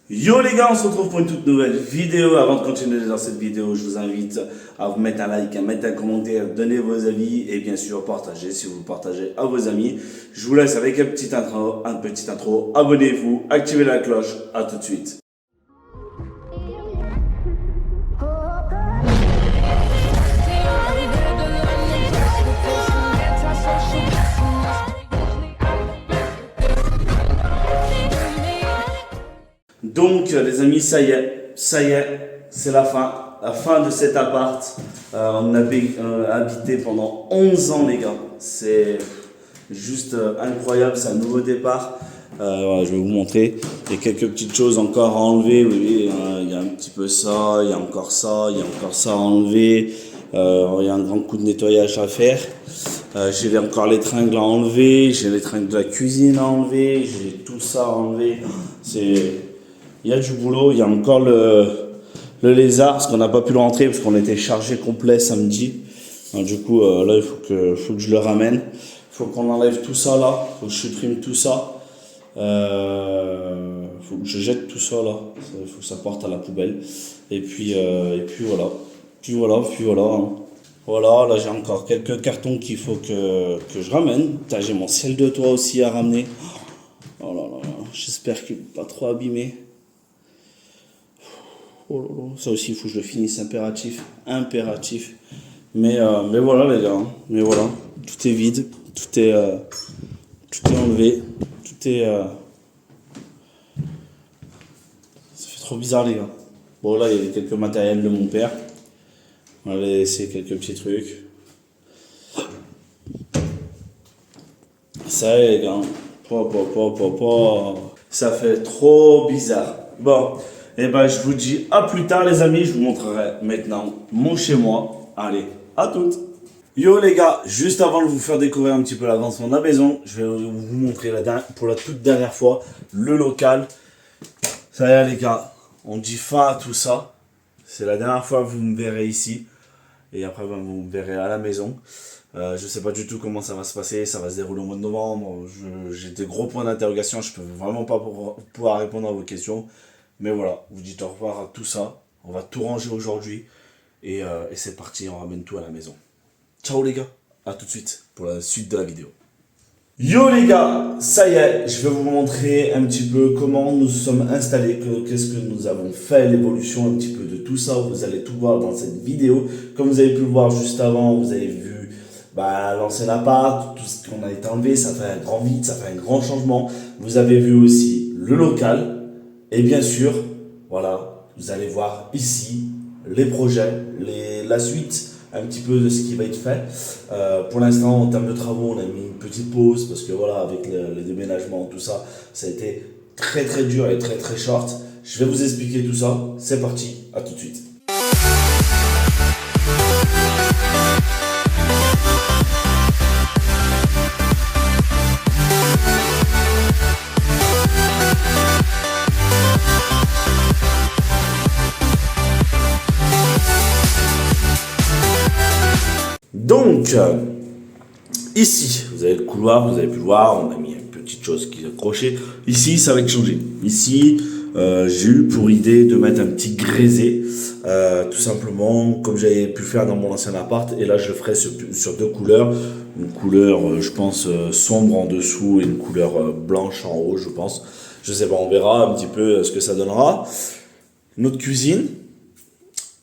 Yo les gars, on se retrouve pour une toute nouvelle vidéo. Avant de continuer dans cette vidéo, je vous invite à vous mettre un like, à mettre un commentaire, donner vos avis et bien sûr partager si vous partagez à vos amis. Je vous laisse avec un petit intro. Abonnez-vous, activez la cloche. À tout de suite. Donc les amis, ça y est, c'est la fin de cet appart. On a habité pendant 11 ans les gars, c'est juste incroyable, c'est un nouveau départ. Voilà, je vais vous montrer, il y a quelques petites choses encore à enlever, oui, il y a un petit peu ça, il y a encore ça, il y a encore ça à enlever, il y a un grand coup de nettoyage à faire. J'ai encore les tringles à enlever, j'ai les tringles de la cuisine à enlever, j'ai tout ça à enlever, il y a du boulot, il y a encore le lézard, parce qu'on n'a pas pu le rentrer, parce qu'on était chargé complet samedi. Donc, du coup, là, il faut que je le ramène. Il faut qu'on enlève tout ça là, il faut que je supprime tout ça. Il faut que je jette tout ça là, il faut que ça parte à la poubelle. Et puis voilà. Puis voilà. Hein. Voilà, là j'ai encore quelques cartons qu'il faut que je ramène. Putain, j'ai mon ciel de toit aussi à ramener. Oh là là, j'espère qu'il n'est pas trop abîmé. Oh là là, ça aussi il faut que je le finisse, impératif. Mais voilà les gars, hein. Mais voilà, tout est vide, tout est enlevé, tout est... Ça fait trop bizarre les gars. Bon là il y avait quelques matériels de mon père. On va laisser quelques petits trucs. Ça y est les gars, ça fait trop bizarre. Bon, et ben je vous dis à plus tard les amis, je vous montrerai maintenant mon chez moi. Allez, à toutes. Yo les gars, juste avant de vous faire découvrir un petit peu l'avancement de la maison, je vais vous montrer pour la toute dernière fois le local. Ça y est les gars, on dit fin à tout ça. C'est la dernière fois que vous me verrez ici. Et après vous me verrez à la maison. Je sais pas du tout comment ça va se passer, ça va se dérouler au mois de novembre. J'ai des gros points d'interrogation, je peux vraiment pas pouvoir répondre à vos questions. Mais voilà, vous dites au revoir à tout ça. On va tout ranger aujourd'hui. Et c'est parti, on ramène tout à la maison. Ciao les gars, à tout de suite pour la suite de la vidéo. Yo les gars, ça y est, je vais vous montrer un petit peu comment nous sommes installés, qu'est-ce que nous avons fait, l'évolution un petit peu de tout ça. Vous allez tout voir dans cette vidéo. Comme vous avez pu le voir juste avant, vous avez vu l'ancien appart, tout ce qu'on a été enlevé, ça fait un grand vide, ça fait un grand changement. Vous avez vu aussi le local. Et bien sûr, voilà, vous allez voir ici les projets, la suite un petit peu de ce qui va être fait. Pour l'instant, en termes de travaux, on a mis une petite pause parce que voilà, avec le déménagement, tout ça, ça a été très très dur et très très short. Je vais vous expliquer tout ça. C'est parti, à tout de suite. Donc, ici, vous avez le couloir, vous avez pu le voir, on a mis une petite chose qui est accrochée. Ici, ça va être changé. Ici, j'ai eu pour idée de mettre un petit grésé, tout simplement, comme j'avais pu faire dans mon ancien appart. Et là, je le ferai sur deux couleurs. Une couleur, je pense, sombre en dessous et une couleur blanche en haut, je pense. Je sais pas, on verra un petit peu ce que ça donnera. Notre cuisine.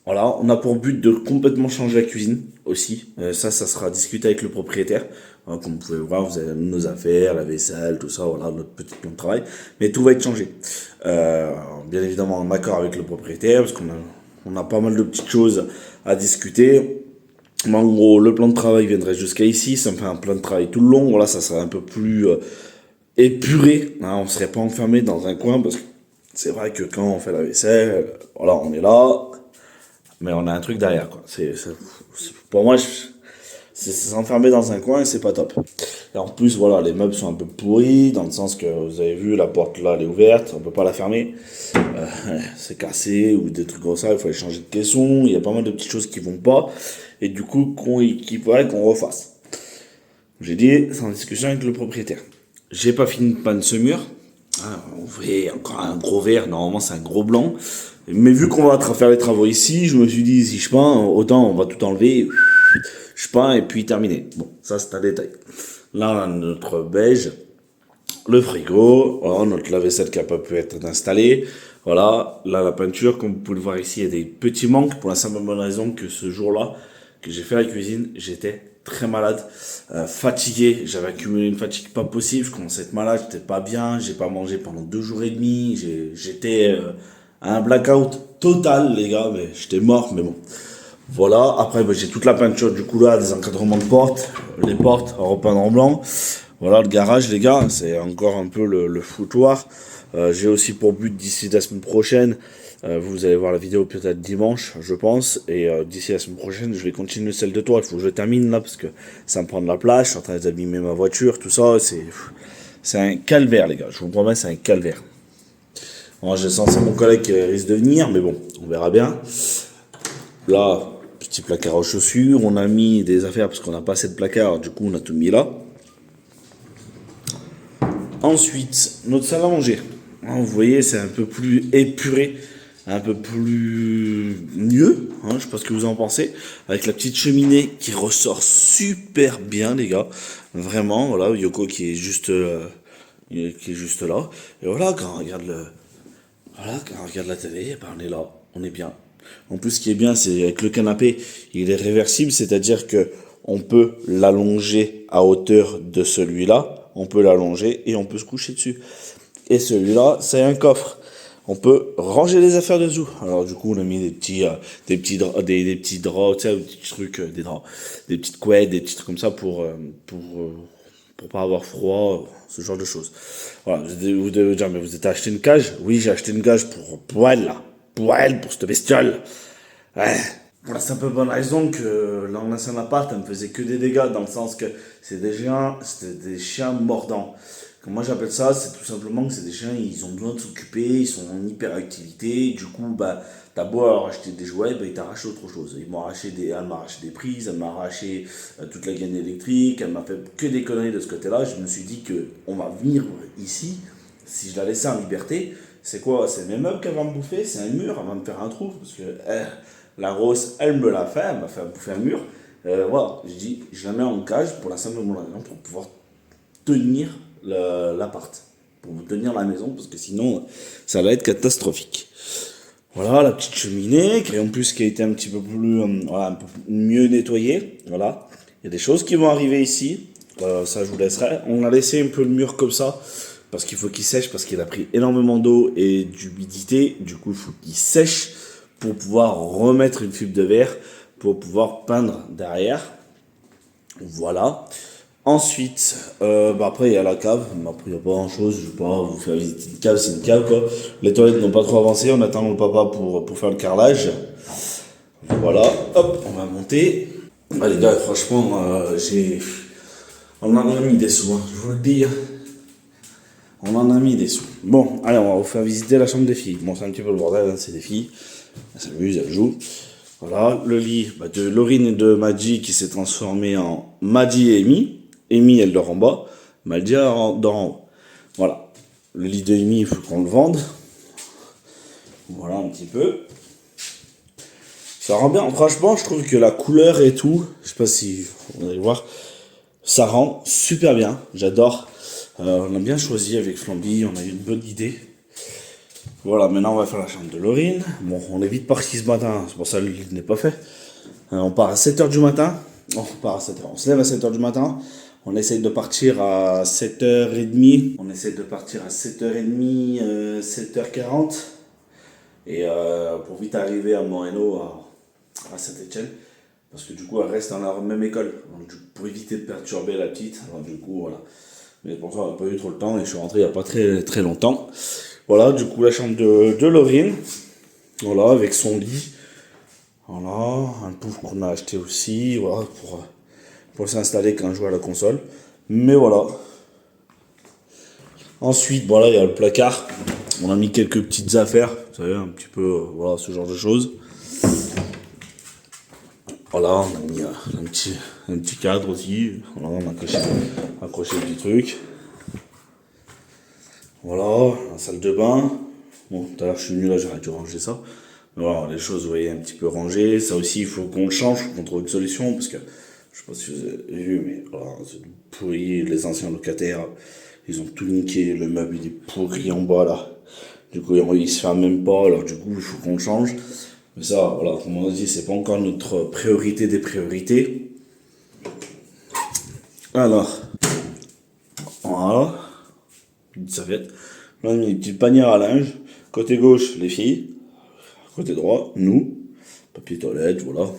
Voilà, on a pour but de complètement changer la cuisine aussi. Ça sera discuté avec le propriétaire. Voilà, comme vous pouvez voir, vous avez nos affaires, la vaisselle, tout ça, voilà, notre petit plan de travail. Mais tout va être changé. Bien évidemment en accord avec le propriétaire, parce qu'on a pas mal de petites choses à discuter. Mais en gros, le plan de travail viendrait jusqu'à ici. Ça me fait un plan de travail tout le long. Voilà, ça serait un peu plus épuré. Hein, on ne serait pas enfermé dans un coin, parce que c'est vrai que quand on fait la vaisselle, voilà, on est là. Mais on a un truc derrière, quoi. Pour moi, c'est s'enfermer dans un coin et c'est pas top. Et en plus, voilà, les meubles sont un peu pourris, dans le sens que vous avez vu, la porte là, elle est ouverte, on peut pas la fermer. C'est cassé ou des trucs comme ça, il faut aller changer de caisson. Il y a pas mal de petites choses qui vont pas. Et du coup, qu'il faudrait qu'on refasse. J'ai dit, c'est en discussion avec le propriétaire. J'ai pas fini de peindre ce mur. Hein, on fait encore un gros vert, normalement c'est un gros blanc. Mais vu qu'on va faire les travaux ici, je me suis dit, si je peins, autant on va tout enlever, je peins et puis terminé. Bon, ça c'est un détail. Là on a notre beige, le frigo, voilà, notre lave-vaisselle qui n'a pas pu être installée. Voilà, là la peinture, comme vous pouvez le voir ici, il y a des petits manques pour la simple bonne raison que ce jour-là, que j'ai fait la cuisine, j'étais très malade, fatigué, j'avais accumulé une fatigue pas possible, je commençais à être malade, j'étais pas bien, j'ai pas mangé pendant 2 jours et demi, j'étais à un blackout total les gars, mais j'étais mort, mais bon. Voilà, après j'ai toute la peinture du coup là, des encadrements de portes, les portes à repeindre en blanc. Voilà le garage les gars, c'est encore un peu le foutoir. J'ai aussi pour but d'ici la semaine prochaine, vous allez voir la vidéo peut-être dimanche je pense, et d'ici la semaine prochaine je vais continuer celle de toi, il faut que je termine là parce que ça me prend de la place, je suis en train d'abîmer ma voiture, tout ça, c'est un calvaire les gars, je vous promets c'est un calvaire. Bon, j'ai censé mon collègue qui risque de venir, mais bon, on verra bien. Là, petit placard aux chaussures, on a mis des affaires parce qu'on n'a pas assez de placards, du coup on a tout mis là. Ensuite, notre salle à manger. Vous voyez, c'est un peu plus épuré, un peu plus mieux, hein, je sais pas ce que vous en pensez, avec la petite cheminée qui ressort super bien les gars, vraiment, voilà, Yoko qui est juste là, et voilà, quand on regarde la télé, ben on est là, on est bien. En plus, ce qui est bien, c'est avec le canapé, il est réversible, c'est-à-dire que on peut l'allonger à hauteur de celui-là, on peut l'allonger et on peut se coucher dessus. Et celui-là, c'est un coffre. On peut ranger les affaires dessous. Alors du coup, on a mis des petits draps, tu sais, des petits trucs, des draps, des petites couettes, des petits trucs comme ça pour pas avoir froid, ce genre de choses. Voilà, vous devez dire, mais vous êtes acheté une cage? Oui, j'ai acheté une cage pour elle, là. Pour elle, pour cette bestiole. Ouais. Pour la simple bonne raison que l'ancien appart, elle me faisait que des dégâts, dans le sens que c'était des chiens mordants. Comme moi j'appelle ça, c'est tout simplement que c'est des chiens, ils ont besoin de s'occuper, ils sont en hyperactivité, du coup, bah, t'as beau leur acheter des jouets, bah, ils t'arrachent autre chose. Elle m'a arraché des prises, elle m'a arraché toute la gaine électrique, elle m'a fait que des conneries de ce côté-là. Je me suis dit que on va venir ici, si je la laissais en liberté, c'est quoi? C'est mes meubles qu'elle va me bouffer, c'est un mur, elle va me faire un trou, parce que la grosse, elle me l'a fait, elle m'a fait bouffer un mur. Voilà, je dis, je la mets en cage pour la simple bonne raison, pour pouvoir tenir l'appart, pour tenir la maison, parce que sinon, ça va être catastrophique. Voilà, la petite cheminée, et en plus qui a été un petit peu plus, voilà, un peu mieux nettoyée. Voilà, il y a des choses qui vont arriver ici, ça je vous laisserai. On a laissé un peu le mur comme ça, parce qu'il faut qu'il sèche, parce qu'il a pris énormément d'eau et d'humidité, du coup il faut qu'il sèche pour pouvoir remettre une fibre de verre, pour pouvoir peindre derrière. Voilà. Ensuite, après il y a la cave, mais après il n'y a pas grand chose, je vais pas vous faire visiter une cave, c'est une cave quoi. Les toilettes n'ont pas trop avancé, on attend mon papa pour faire le carrelage. Voilà, hop, on va monter. Ah, les gars, franchement, on en a mis des sous, hein, je vous le dis. On en a mis des sous. Bon, allez, on va vous faire visiter la chambre des filles. Bon, c'est un petit peu le bordel, hein, c'est des filles. Elles s'amusent, elles jouent. Voilà, le lit de Laurine et de Madji qui s'est transformé en Madji et Amy. Amy, elle dort en bas. Madji, elle dort en haut. Voilà. Le lit de Amy, il faut qu'on le vende. Voilà un petit peu. Ça rend bien. Franchement, je trouve que la couleur et tout, je sais pas si vous allez voir, ça rend super bien. J'adore. On a bien choisi avec Flamby, on a eu une bonne idée. Voilà, maintenant on va faire la chambre de Laurine. Bon, on est vite parti ce matin, c'est pour ça que le lit n'est pas fait. On part à 7h du matin. On part à 7h. On se lève à 7h du matin. On essaye de partir à 7h30. On essaye de partir à 7h30, 7h40. Et pour vite arriver à Moreno, à Saint-Etienne. Parce que du coup, elle reste dans la même école. Donc, pour éviter de perturber la petite. Alors, du coup, voilà. Mais pour ça, on n'a pas eu trop le temps et je suis rentré il n'y a pas très, très longtemps. Voilà, du coup, la chambre de Laurine. Voilà, avec son lit. Voilà, un pouf qu'on a acheté aussi. Voilà, pour s'installer quand je joue à la console. Mais voilà. Ensuite, voilà, il y a le placard. On a mis quelques petites affaires. Vous savez, un petit peu, voilà, ce genre de choses. Voilà, on a mis un petit cadre aussi. Voilà, on a accroché le petit truc. Voilà, la salle de bain. Bon, tout à l'heure je suis venu là, j'aurais dû ranger ça. Mais voilà, les choses, vous voyez, un petit peu rangées. Ça aussi, il faut qu'on le change, qu'on trouve une solution, parce que je sais pas si vous avez vu, mais voilà, c'est pourri. Les anciens locataires, ils ont tout niqué. Le meuble, il est pourri en bas là. Du coup, il se ferme même pas, alors du coup, il faut qu'on le change. Mais ça, voilà, comme on a dit, c'est pas encore notre priorité des priorités. Alors, voilà, une serviette. Là, on a mis une petite panière à linge. Côté gauche, les filles. Côté droit, nous. Papier toilette, voilà.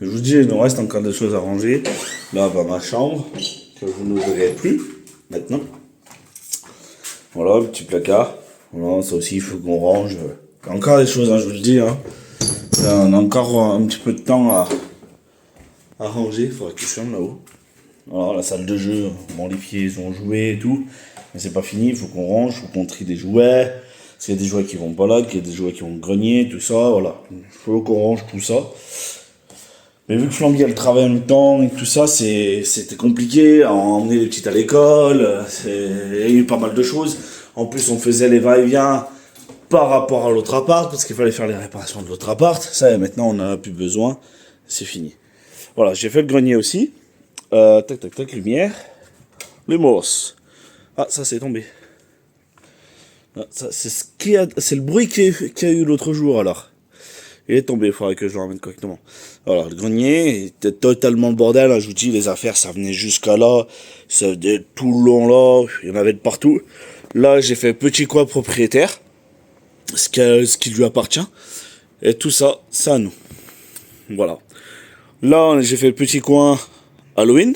Je vous dis, il nous reste encore des choses à ranger. Là, va ma chambre, que vous ne verrez plus, maintenant. Voilà, le petit placard. Voilà, ça aussi, il faut qu'on range. Il y a encore des choses, hein, je vous le dis. Hein. Là, on a encore un petit peu de temps à ranger. Il faudrait que je ferme là-haut. Voilà, la salle de jeu. Bon, les filles, ils ont joué et tout. Mais c'est pas fini, il faut qu'on range, il faut qu'on trie des jouets. Parce qu'il y a des jouets qui vont pas là, qu'il y a des jouets qui vont grenier, tout ça, voilà. Il faut qu'on range tout ça. Mais vu que Flamby elle travaille en même temps et tout ça, c'était compliqué à emmener les petites à l'école. Il y a eu pas mal de choses. En plus, on faisait les va-et-vient par rapport à l'autre appart, parce qu'il fallait faire les réparations de l'autre appart. Ça, maintenant, on n'en a plus besoin. C'est fini. Voilà, j'ai fait le grenier aussi. Tac, tac, tac, lumière. Les mosses. Ah, ça, c'est tombé. Ah, ça, c'est le bruit qu'il y a eu l'autre jour, alors. Il est tombé, il faudrait que je le ramène correctement. Alors, le grenier était totalement le bordel, hein, je vous dis, les affaires, ça venait jusqu'à là, ça venait tout le long là, il y en avait de partout. Là, j'ai fait petit coin propriétaire, ce qui lui appartient, et tout ça, c'est à nous. Voilà. Là, j'ai fait le petit coin Halloween,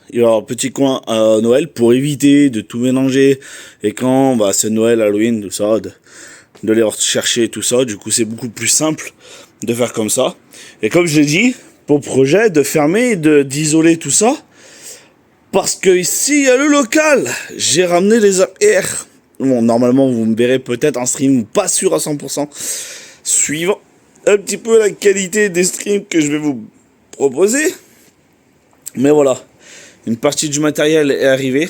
il y aura un petit coin à Noël pour éviter de tout mélanger, et quand bah, c'est Noël, Halloween, tout ça, de les chercher tout ça. Du coup, c'est beaucoup plus simple de faire comme ça. Et comme je l'ai dit, pour projet de fermer, d'isoler tout ça, parce que ici, il y a le local. J'ai ramené les AR. Bon, normalement, vous me verrez peut-être en stream, pas sûr à 100%, suivant un petit peu la qualité des streams que je vais vous proposer. Mais voilà, une partie du matériel est arrivée.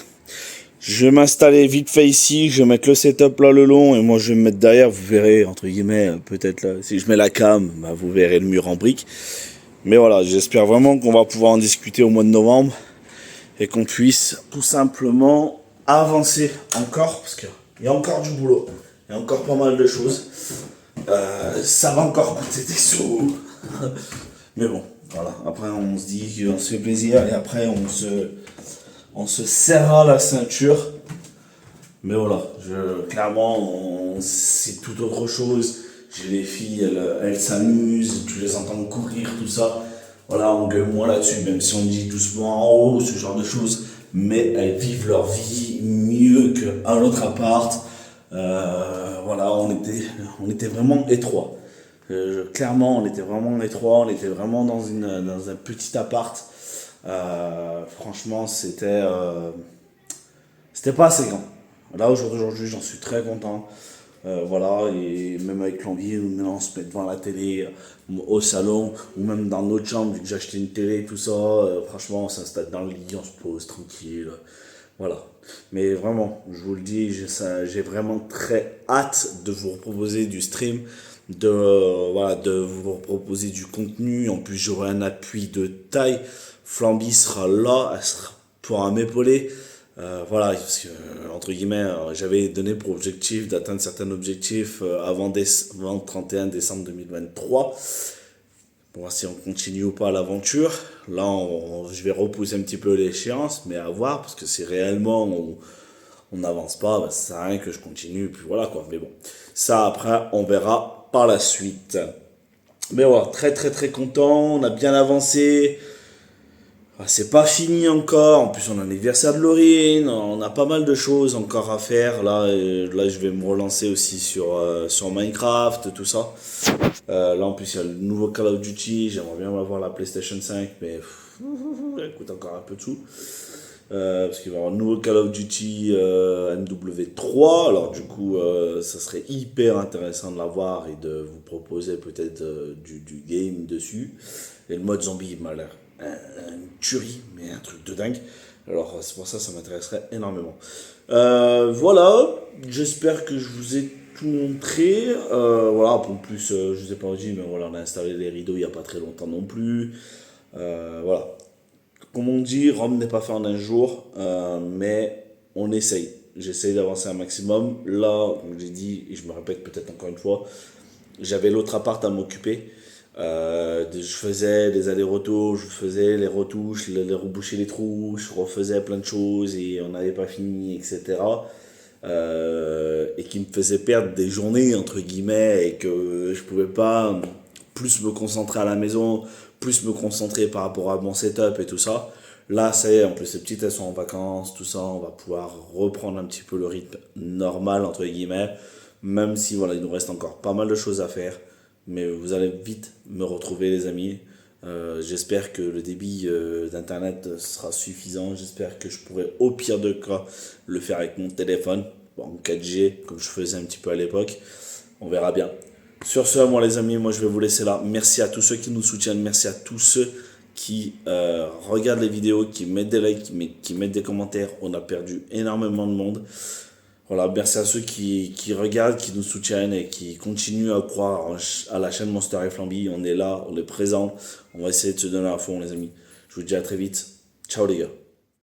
Je vais m'installer vite fait ici, je vais mettre le setup là le long et moi je vais me mettre derrière, vous verrez entre guillemets, peut-être là, si je mets la cam, bah, vous verrez le mur en briques. Mais voilà, j'espère vraiment qu'on va pouvoir en discuter au mois de novembre et qu'on puisse tout simplement avancer encore, parce qu'il y a encore du boulot, il y a encore pas mal de choses. Ça va encore coûter des sous. Mais bon, voilà, après on se dit qu'on se fait plaisir et après on se serra la ceinture. Mais voilà, clairement, c'est tout autre chose. J'ai les filles, elles s'amusent, tu les entends courir, tout ça. Voilà, on gueule moins là-dessus, même si on dit doucement en haut, ce genre de choses. Mais elles vivent leur vie mieux qu'un autre appart. Voilà, on était vraiment étroits. Clairement, on était vraiment étroits, on était vraiment dans un petit appart. Franchement, c'était pas assez grand. Là, aujourd'hui, j'en suis très content. Voilà, et même avec l'envie, maintenant, on se met devant la télé, au salon, ou même dans notre chambre, vu que j'ai acheté une télé, tout ça. Franchement, on s'installe dans le lit, on se pose tranquille. Voilà. Mais vraiment, je vous le dis, j'ai vraiment très hâte de vous proposer du stream, voilà, de vous proposer du contenu. En plus, j'aurai un appui de taille. Flamby sera là, elle pourra m'épauler. Voilà, parce que, entre guillemets, j'avais donné pour objectif d'atteindre certains objectifs avant le 31 décembre 2023. Pour voir si on continue ou pas l'aventure. Là, je vais repousser un petit peu l'échéance, mais à voir, parce que si réellement on n'avance pas, bah, ça sert à rien que je continue, puis voilà quoi. Mais bon, ça après, on verra par la suite. Mais voilà, très très très content, on a bien avancé. C'est pas fini encore, en plus on a l'anniversaire de Laurine, on a pas mal de choses encore à faire. Là, je vais me relancer aussi sur Minecraft, tout ça. Là en plus il y a le nouveau Call of Duty, j'aimerais bien avoir la PlayStation 5, mais elle coûte encore un peu de sous. Parce qu'il va y avoir le nouveau Call of Duty MW3, alors du coup ça serait hyper intéressant de l'avoir et de vous proposer peut-être du game dessus. Et le mode zombie il m'a l'air une tuerie, mais un truc de dingue. Alors c'est pour ça, ça m'intéresserait énormément. Voilà, j'espère que je vous ai tout montré. Voilà, en plus, je vous ai pas dit, mais voilà, on a installé les rideaux il n'y a pas très longtemps non plus. Voilà. Comme on dit, Rome n'est pas fait en un jour, mais on essaye. J'essaye d'avancer un maximum. Là, comme j'ai dit, et je me répète peut-être encore une fois, j'avais l'autre appart à m'occuper. Je faisais des allers-retours, je faisais les retouches, reboucher les trous, je refaisais plein de choses et on n'avait pas fini, etc. Et qui me faisait perdre des journées, entre guillemets, et que je pouvais pas plus me concentrer à la maison, plus me concentrer par rapport à mon setup et tout ça. Là, c'est en plus les petites elles sont en vacances, tout ça, on va pouvoir reprendre un petit peu le rythme normal, entre guillemets, même si voilà, il nous reste encore pas mal de choses à faire. Mais vous allez vite me retrouver, les amis. J'espère que le débit d'internet sera suffisant. J'espère que je pourrai, au pire de cas, le faire avec mon téléphone, en 4G, comme je faisais un petit peu à l'époque. On verra bien. Sur ce, moi, les amis, moi, je vais vous laisser là. Merci à tous ceux qui nous soutiennent. Merci à tous ceux qui regardent les vidéos, qui mettent des likes, qui mettent des commentaires. On a perdu énormément de monde. Voilà, merci à ceux qui regardent, qui nous soutiennent et qui continuent à croire à la chaîne Monster et Flamby. On est là, on est présent. On va essayer de se donner à fond, les amis. Je vous dis à très vite. Ciao, les gars.